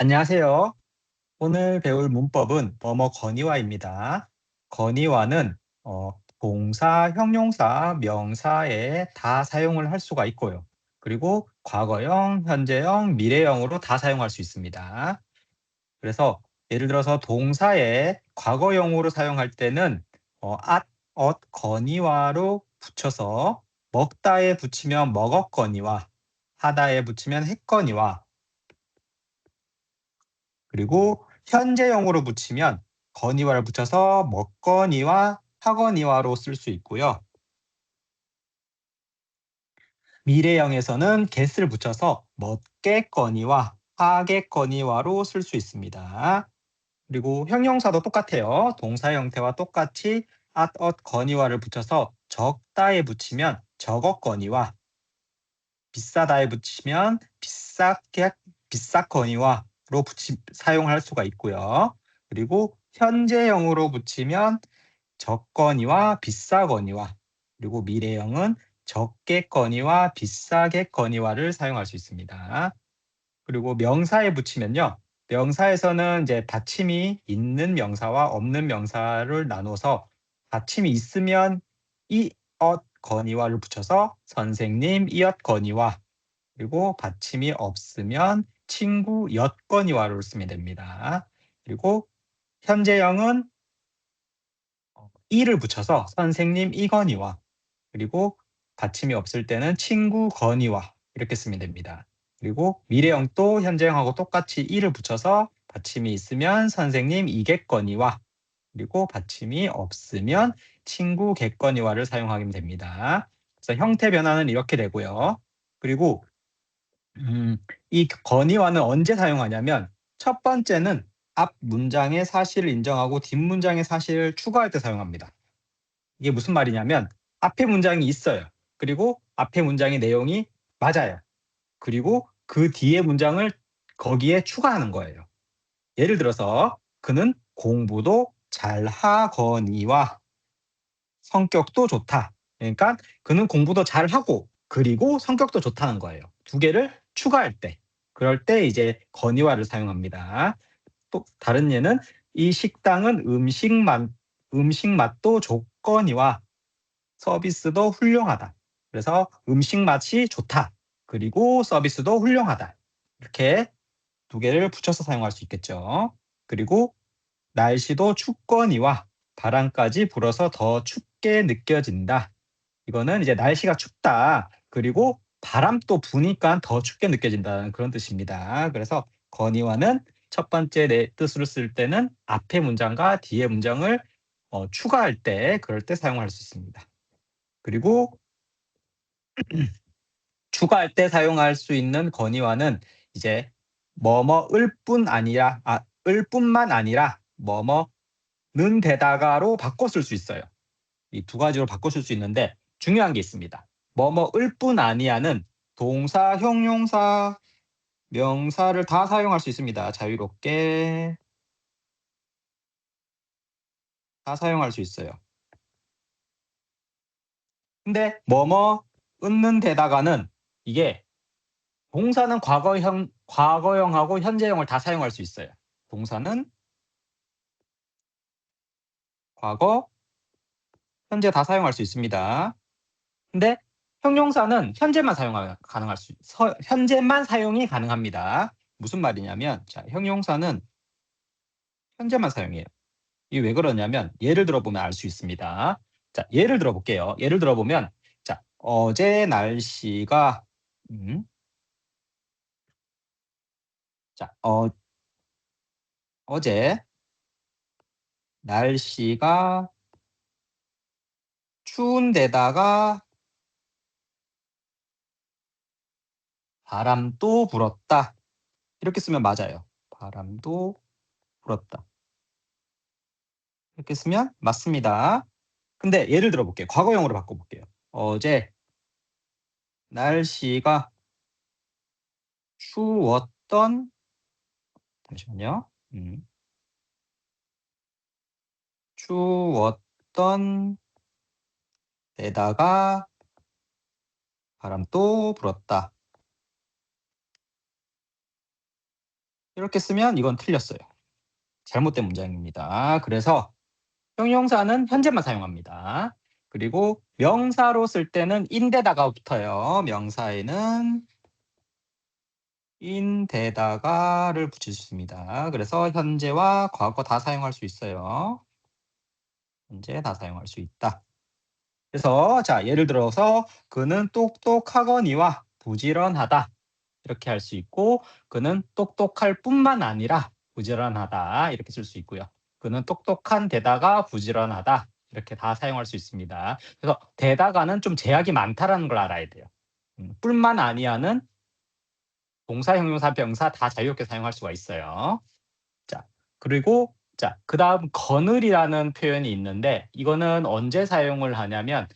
안녕하세요. 오늘 배울 문법은 뭐뭐 건의와입니다. 건의와는 동사, 형용사, 명사에 다 사용을 할 수가 있고요. 그리고 과거형, 현재형, 미래형으로 다 사용할 수 있습니다. 그래서 예를 들어서 동사에 과거형으로 사용할 때는 at, 건의와로 붙여서 먹다에 붙이면 먹었거니와, 하다에 붙이면 했거니와, 그리고 현재형으로 붙이면 거니와를 붙여서 먹거니와 하거니와로 쓸 수 있고요. 미래형에서는 get을 붙여서 먹겠거니와 하겠거니와로 쓸 수 있습니다. 그리고 형용사도 똑같아요. 동사 형태와 똑같이 at, 거니와를 붙여서 적다에 붙이면 적었거니와, 비싸다에 붙이면 비쌌거니와로 사용할 수가 있고요. 그리고 현재형으로 붙이면 적거니와 비싸거니와, 그리고 미래형은 적겠거니와 비싸겠거니와를 사용할 수 있습니다. 그리고 명사에 붙이면요. 명사에서는 이제 받침이 있는 명사와 없는 명사를 나눠서 받침이 있으면 이엇거니와를 붙여서 선생님 이엇거니와, 그리고 받침이 없으면 친구 엿거니와를 쓰면 됩니다. 그리고 현재형은 이를 붙여서 선생님 이거니와, 그리고 받침이 없을 때는 친구 거니와 이렇게 쓰면 됩니다. 그리고 미래형도 현재형하고 똑같이 이를 붙여서 받침이 있으면 선생님 이겠거니와, 그리고 받침이 없으면 친구 겠거니와를 사용하면 됩니다. 그래서 형태 변화는 이렇게 되고요. 그리고 이 건의와는 언제 사용하냐면 첫 번째는 앞 문장의 사실을 인정하고 뒷 문장의 사실을 추가할 때 사용합니다. 이게 무슨 말이냐면 앞에 문장이 있어요. 그리고 앞에 문장의 내용이 맞아요. 그리고 그 뒤에 문장을 거기에 추가하는 거예요. 예를 들어서 그는 공부도 잘하거니와 성격도 좋다. 그러니까 그는 공부도 잘하고 그리고 성격도 좋다는 거예요. 두 개를 추가할 때. 그럴 때 이제 건의와를 사용합니다. 또 다른 예는 이 식당은 음식 맛도 좋거니와 서비스도 훌륭하다. 그래서 음식 맛이 좋다. 그리고 서비스도 훌륭하다. 이렇게 두 개를 붙여서 사용할 수 있겠죠. 그리고 날씨도 춥거니와 바람까지 불어서 더 춥게 느껴진다. 이거는 이제 날씨가 춥다. 그리고 바람도 부니까 더 춥게 느껴진다는 그런 뜻입니다. 그래서 건의와는 첫 번째 내 뜻으로 쓸 때는 앞에 문장과 뒤에 문장을 추가할 때, 그럴 때 사용할 수 있습니다. 그리고 추가할 때 사용할 수 있는 건의와는 이제 뭐뭐을 뿐 아니라, 을 뿐만 아니라 뭐뭐는 데다가로 바꿔 쓸 수 있어요. 이 두 가지로 바꿔 쓸 수 있는데 중요한 게 있습니다. 뭐뭐을 뿐 아니야는 동사, 형용사, 명사를 다 사용할 수 있습니다. 자유롭게 다 사용할 수 있어요. 근데 뭐뭐 는 데다가는 이게 동사는 과거형하고 현재형을 다 사용할 수 있어요. 동사는 과거, 현재 다 사용할 수 있습니다. 근데 형용사는 현재만 사용이 가능합니다. 무슨 말이냐면, 자, 형용사는 현재만 사용해요. 이게 왜 그러냐면 예를 들어보면 알 수 있습니다. 자, 예를 들어볼게요. 예를 들어보면, 자, 어제 날씨가 자, 어제 날씨가 추운 데다가 바람도 불었다. 이렇게 쓰면 맞아요. 바람도 불었다. 이렇게 쓰면 맞습니다. 근데 예를 들어볼게요. 과거형으로 바꿔볼게요. 어제 날씨가 추웠던, 잠시만요. 추웠던 데다가 바람도 불었다. 이렇게 쓰면 이건 틀렸어요. 잘못된 문장입니다. 그래서 형용사는 현재만 사용합니다. 그리고 명사로 쓸 때는 인데다가 붙어요. 명사에는 인데다가를 붙일 수 있습니다. 그래서 현재와 과거 다 사용할 수 있어요. 현재 다 사용할 수 있다. 그래서 자, 예를 들어서 그는 똑똑하거니와 부지런하다. 이렇게 할 수 있고 그는 똑똑할 뿐만 아니라 부지런하다. 이렇게 쓸 수 있고요. 그는 똑똑한 데다가 부지런하다. 이렇게 다 사용할 수 있습니다. 그래서 데다가는 좀 제약이 많다라는 걸 알아야 돼요. 뿐만 아니야는 동사, 형용사, 병사 다 자유롭게 사용할 수가 있어요. 자, 그리고 자, 그다음 거늘이라는 표현이 있는데 이거는 언제 사용을 하냐면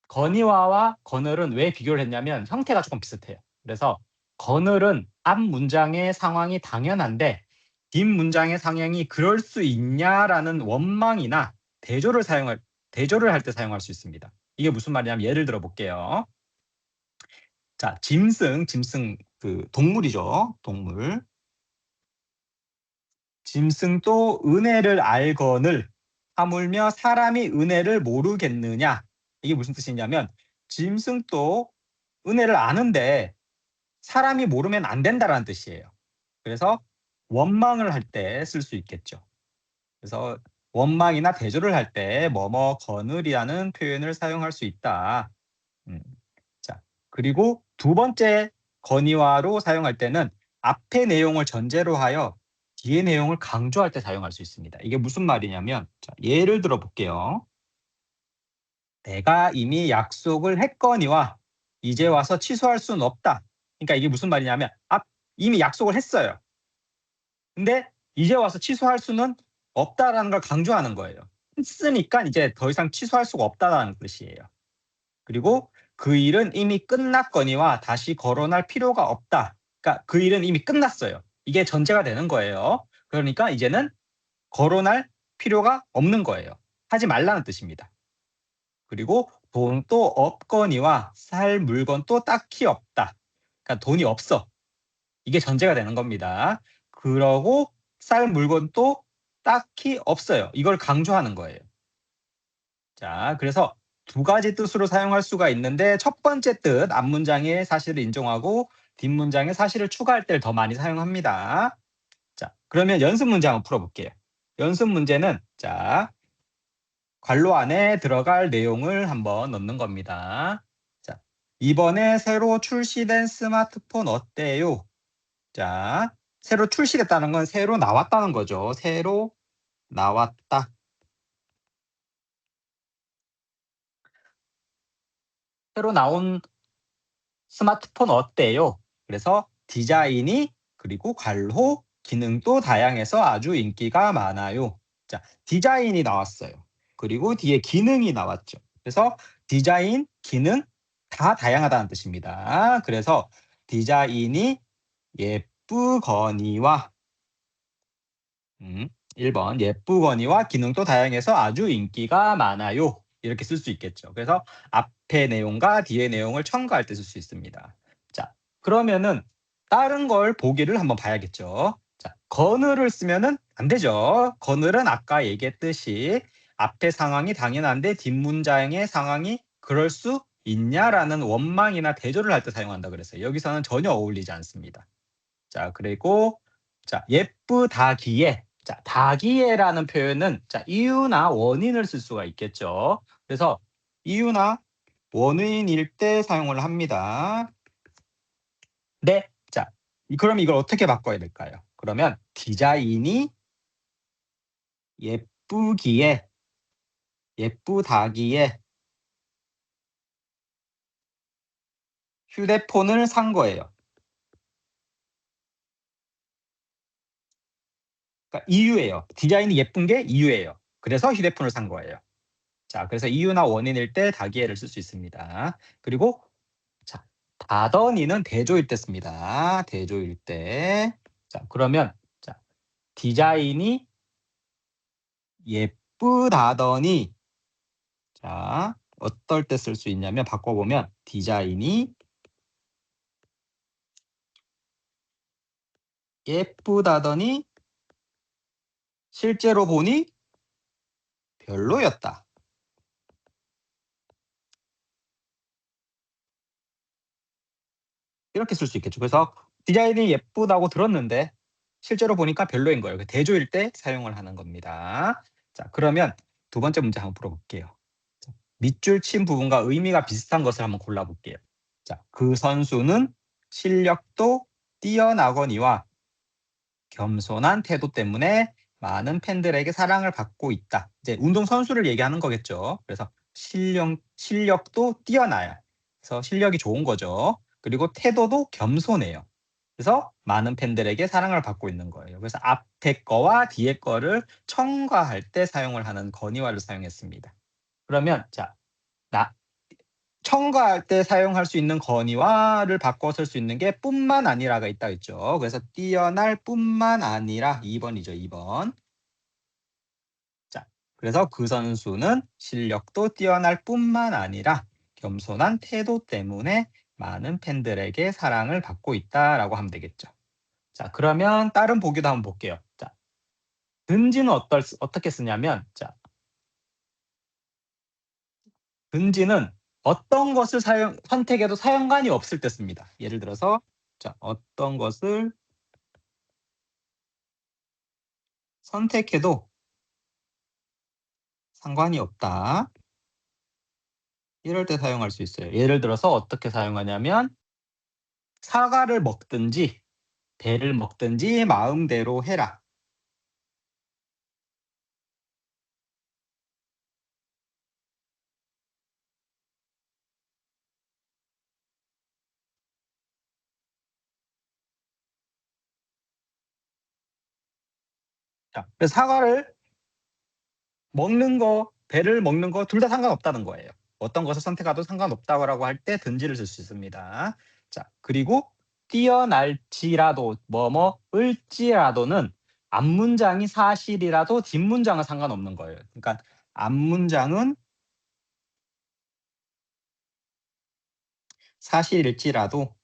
건의와와 거늘은 왜 비교를 했냐면 형태가 조금 비슷해요. 그래서 거늘은 앞 문장의 상황이 당연한데 뒷 문장의 상황이 그럴 수 있냐라는 원망이나 대조를 할 때 사용할 수 있습니다. 이게 무슨 말이냐면 예를 들어 볼게요. 자, 짐승 그 동물이죠. 동물. 짐승도 은혜를 알거늘 하물며 사람이 은혜를 모르겠느냐. 이게 무슨 뜻이냐면 짐승도 은혜를 아는데 사람이 모르면 안 된다라는 뜻이에요. 그래서 원망을 할 때 쓸 수 있겠죠. 그래서 원망이나 대조를 할 때 뭐뭐 거늘이라는 표현을 사용할 수 있다. 음. 자, 그리고 두 번째 건의화로 사용할 때는 앞의 내용을 전제로 하여 뒤의 내용을 강조할 때 사용할 수 있습니다. 이게 무슨 말이냐면 자, 예를 들어 볼게요. 내가 이미 약속을 했거니와 이제 와서 취소할 수는 없다. 그러니까 이게 무슨 말이냐면 이미 약속을 했어요. 근데 이제 와서 취소할 수는 없다라는 걸 강조하는 거예요. 했으니까 이제 더 이상 취소할 수가 없다라는 뜻이에요. 그리고 그 일은 이미 끝났거니와 다시 거론할 필요가 없다. 그러니까 그 일은 이미 끝났어요. 이게 전제가 되는 거예요. 그러니까 이제는 거론할 필요가 없는 거예요. 하지 말라는 뜻입니다. 그리고 돈도 없거니와 살 물건도 딱히 없다. 그러니까 돈이 없어. 이게 전제가 되는 겁니다. 그러고 쌀 물건도 딱히 없어요. 이걸 강조하는 거예요. 자, 그래서 두 가지 뜻으로 사용할 수가 있는데 첫 번째 뜻, 앞문장의 사실을 인정하고 뒷문장의 사실을 추가할 때를 더 많이 사용합니다. 자, 그러면 연습 문제 한번 풀어볼게요. 연습 문제는 자, 괄호 안에 들어갈 내용을 한번 넣는 겁니다. 자, 이번에 새로 출시된 스마트폰 어때요? 자, 새로 출시됐다는 건 새로 나왔다는 거죠. 새로 나왔다. 새로 나온 스마트폰 어때요? 그래서 디자인이 그리고 괄호 기능도 다양해서 아주 인기가 많아요. 자, 디자인이 나왔어요. 그리고 뒤에 기능이 나왔죠. 그래서 디자인, 기능 다 다양하다는 뜻입니다. 그래서 디자인이 예쁘거니와 1번 예쁘거니와 기능도 다양해서 아주 인기가 많아요. 이렇게 쓸 수 있겠죠. 그래서 앞의 내용과 뒤의 내용을 첨가할 때 쓸 수 있습니다. 자, 그러면은 다른 걸 보기를 한번 봐야겠죠. 자, 거늘을 쓰면은 안 되죠. 거늘은 아까 얘기했듯이 앞의 상황이 당연한데 뒷문장의 상황이 그럴 수 있냐라는 원망이나 대조를 할 때 사용한다 그랬어요. 여기서는 전혀 어울리지 않습니다. 자, 그리고 자, 예쁘다기에 자, 다기에라는 표현은 자, 이유나 원인을 쓸 수가 있겠죠. 그래서 이유나 원인일 때 사용을 합니다. 네. 자, 그럼 이걸 어떻게 바꿔야 될까요? 그러면 디자인이 예쁘기에 예쁘다기에 휴대폰을 산 거예요. 그러니까 이유예요. 디자인이 예쁜 게 이유예요. 그래서 휴대폰을 산 거예요. 자, 그래서 이유나 원인일 때 다기에를 쓸 수 있습니다. 그리고 자, 다더니는 대조일 때 씁니다. 대조일 때. 자, 그러면 자, 디자인이 예쁘다더니 자, 어떨 때 쓸 수 있냐면 바꿔보면 디자인이 예쁘다더니 실제로 보니 별로였다. 이렇게 쓸 수 있겠죠. 그래서 디자인이 예쁘다고 들었는데 실제로 보니까 별로인 거예요. 그 대조일 때 사용을 하는 겁니다. 자, 그러면 두 번째 문제 한번 풀어볼게요. 밑줄 친 부분과 의미가 비슷한 것을 한번 골라볼게요. 자, 그 선수는 실력도 뛰어나거니와 겸손한 태도 때문에 많은 팬들에게 사랑을 받고 있다. 이제 운동선수를 얘기하는 거겠죠. 그래서 실력도 뛰어나요. 그래서 실력이 좋은 거죠. 그리고 태도도 겸손해요. 그래서 많은 팬들에게 사랑을 받고 있는 거예요. 그래서 앞에 거와 뒤에 거를 첨가할 때 사용을 하는 건의화를 사용했습니다. 그러면 자, 첨가할 때 사용할 수 있는 건의화를 바꿔 쓸 수 있는 게 뿐만 아니라가 있다 했죠. 그래서 뛰어날 뿐만 아니라 2번이죠. 2번. 자, 그래서 그 선수는 실력도 뛰어날 뿐만 아니라 겸손한 태도 때문에 많은 팬들에게 사랑을 받고 있다라고 하면 되겠죠. 자, 그러면 다른 보기도 한번 볼게요. 자, 든지는 어떻게 쓰냐면, 자, 든지는 어떤 것을 선택해도 사연관이 없을 때 씁니다. 예를 들어서, 자, 어떤 것을 선택해도 상관이 없다. 이럴 때 사용할 수 있어요. 예를 들어서 어떻게 사용하냐면, 사과를 먹든지, 배를 먹든지 마음대로 해라. 자, 그래서 사과를 먹는 거, 배를 먹는 거 둘 다 상관없다는 거예요. 어떤 것을 선택해도 상관없다고 할 때 든지를 쓸 수 있습니다. 자, 그리고 뛰어날지라도 뭐뭐을지라도는 앞문장이 사실이라도 뒷문장은 상관없는 거예요. 그러니까 앞문장은 사실이라도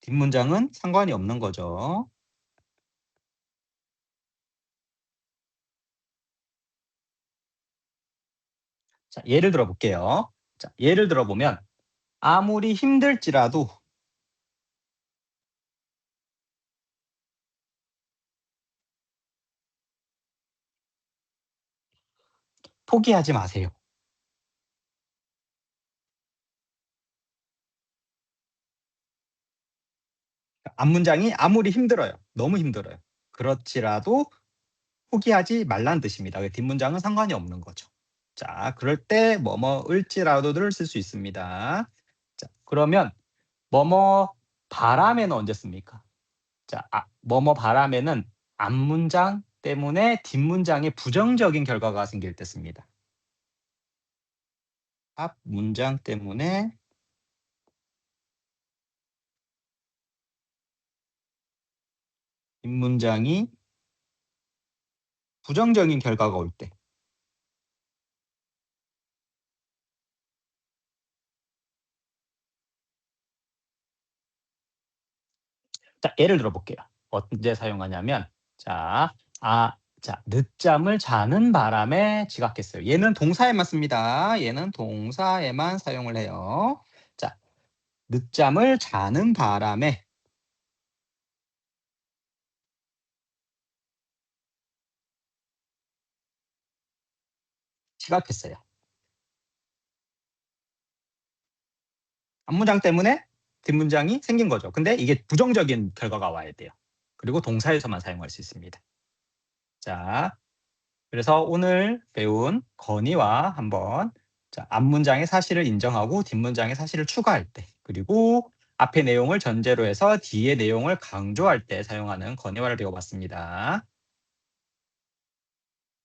뒷문장은 상관이 없는 거죠. 자, 예를 들어 볼게요. 자, 예를 들어 보면 아무리 힘들지라도 포기하지 마세요. 앞문장이 아무리 힘들어요. 너무 힘들어요. 그렇지라도 포기하지 말라는 뜻입니다. 뒷문장은 상관이 없는 거죠. 자, 그럴 때 뭐뭐을지라도를 쓸 수 있습니다. 자, 그러면 뭐뭐 바람에는 언제 씁니까? 자, 뭐뭐 바람에는 앞문장 때문에 뒷문장에 부정적인 결과가 생길 때 씁니다. 앞 문장 때문에 뒷문장이 부정적인 결과가 올 때. 자, 예를 들어 볼게요. 언제 사용하냐면 자, 늦잠을 자는 바람에 지각했어요. 얘는 동사에만 씁니다. 얘는 동사에만 사용을 해요. 자, 늦잠을 자는 바람에 지각했어요. 앞문장 때문에 뒷문장이 생긴 거죠. 근데 이게 부정적인 결과가 와야 돼요. 그리고 동사에서만 사용할 수 있습니다. 자, 그래서 오늘 배운 건의와 한번 앞문장의 사실을 인정하고 뒷문장의 사실을 추가할 때, 그리고 앞의 내용을 전제로 해서 뒤의 내용을 강조할 때 사용하는 건의화를 배워봤습니다.